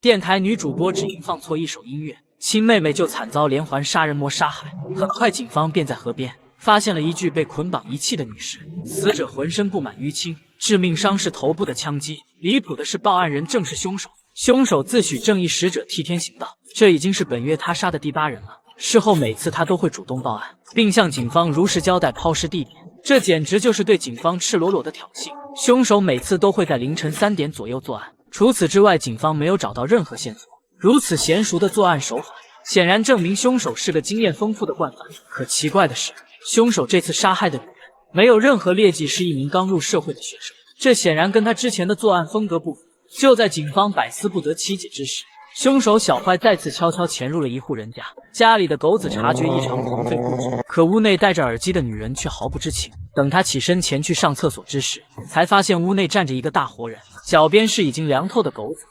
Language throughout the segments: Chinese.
电台女主播只因放错一首音乐，亲妹妹就惨遭连环杀人魔杀害。很快，警方便在河边发现了一具被捆绑遗弃的女尸，死者浑身布满淤青，致命伤是头部的枪击。离谱的是，报案人正是凶手。凶手自诩正义使者，替天行道，这已经是本月他杀的第8人了。事后每次他都会主动报案，并向警方如实交代抛尸地点，这简直就是对警方赤裸裸的挑衅。凶手每次都会在凌晨3点左右作案，除此之外，警方没有找到任何线索。如此娴熟的作案手法，显然证明凶手是个经验丰富的惯犯。可奇怪的是，凶手这次杀害的女人没有任何劣迹，是一名刚入社会的学生，这显然跟他之前的作案风格不符。就在警方百思不得其解之时，凶手小坏再次悄悄潜入了一户人家，家里的狗子察觉异常，狂吠不止。可屋内戴着耳机的女人却毫不知情。等他起身前去上厕所之时，才发现屋内站着一个大活人，脚边是已经凉透的狗子。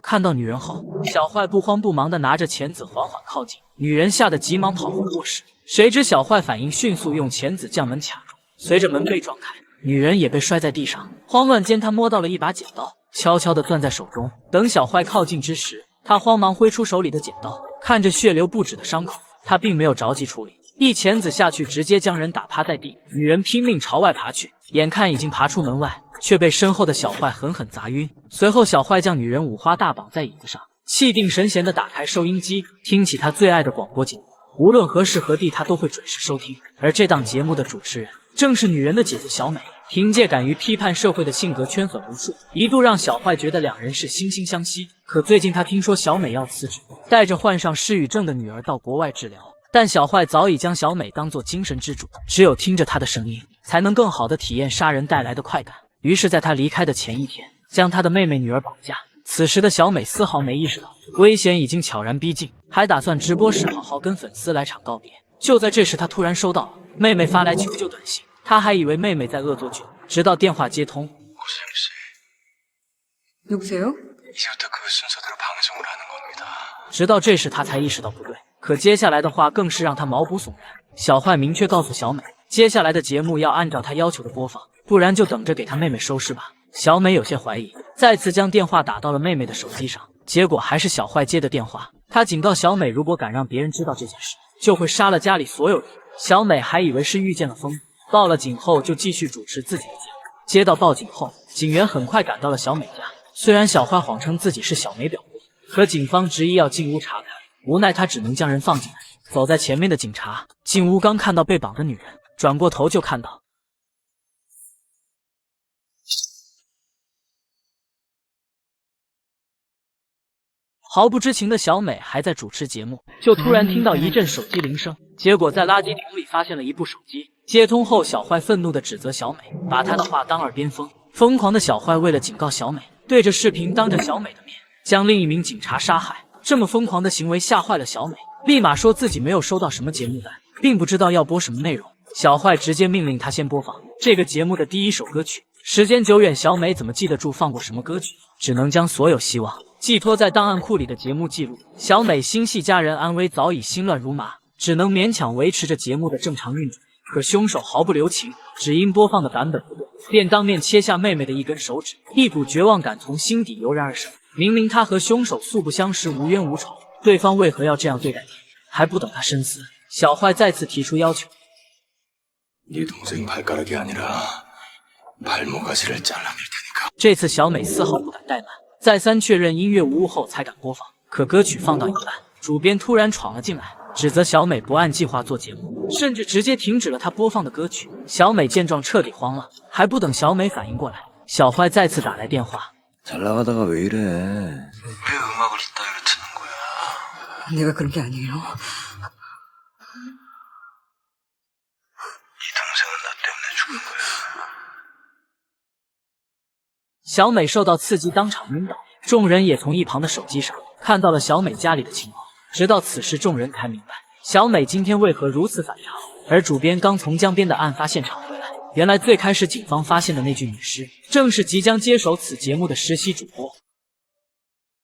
看到女人后，小坏不慌不忙地拿着钳子缓缓靠近，女人吓得急忙跑回卧室，谁知小坏反应迅速，用钳子将门卡住。随着门被撞开，女人也被摔在地上。慌乱间，他摸到了一把剪刀，悄悄地攥在手中。等小坏靠近之时，他慌忙挥出手里的剪刀，看着血流不止的伤口，他并没有着急处理，一钳子下去，直接将人打趴在地。女人拼命朝外爬去，眼看已经爬出门外，却被身后的小坏狠狠砸晕。随后，小坏将女人五花大绑在椅子上，气定神闲地打开收音机，听起他最爱的广播节目。无论何时何地，他都会准时收听。而这档节目的主持人正是女人的姐姐小美。凭借敢于批判社会的性格，圈粉无数，一度让小坏觉得两人是惺惺相惜。可最近他听说小美要辞职，带着患上失语症的女儿到国外治疗，但小坏早已将小美当作精神支柱，只有听着她的声音，才能更好地体验杀人带来的快感。于是在他离开的前一天，将他的妹妹女儿绑架。此时的小美丝毫没意识到危险已经悄然逼近，还打算直播时好好跟粉丝来场告别。就在这时，他突然收到了妹妹发来求救短信，他还以为妹妹在恶作剧，直到电话接通。直到这时他才意识到不对，可接下来的话更是让他毛骨悚然。小坏明确告诉小美，接下来的节目要按照他要求的播放，不然就等着给他妹妹收尸吧。小美有些怀疑，再次将电话打到了妹妹的手机上，结果还是小坏接的电话。他警告小美，如果敢让别人知道这件事，就会杀了家里所有人。小美还以为是遇见了疯子，报了警后就继续主持自己的节目。接到报警后，警员很快赶到了小美家。虽然小坏谎称自己是小美表哥，可警方执意要进屋查看，无奈他只能将人放进来。走在前面的警察进屋刚看到被绑的女人，转过头就看到毫不知情的小美还在主持节目，就突然听到一阵手机铃声，结果在垃圾桶里发现了一部手机。接通后，小坏愤怒地指责小美把他的话当耳边风。疯狂的小坏为了警告小美，对着视频当着小美的面将另一名警察杀害。这么疯狂的行为吓坏了小美，立马说自己没有收到什么节目单，并不知道要播什么内容。小坏直接命令他先播放这个节目的第一首歌曲。时间久远，小美怎么记得住放过什么歌曲，只能将所有希望寄托在档案库里的节目记录。小美心系家人安危，早已心乱如麻，只能勉强维持着节目的正常运转。可凶手毫不留情，只因播放的版本不对，便当面切下妹妹的一根手指。一股绝望感从心底油然而生。明明他和凶手素不相识，无冤无仇，对方为何要这样对待他？还不等他深思，小坏再次提出要求。这次小美丝毫不敢怠慢，再三确认音乐无误后才敢播放。可歌曲放到一半，主编突然闯了进来，指责小美不按计划做节目，甚至直接停止了她播放的歌曲。小美见状彻底慌了，还不等小美反应过来，小坏再次打来电话。내가그런게아니에요小美受到刺激当场晕倒，众人也从一旁的手机上看到了小美家里的情况。直到此时，众人才明白小美今天为何如此反常。而主编刚从江边的案发现场回来，原来最开始警方发现的那具女尸，正是即将接手此节目的实习主播。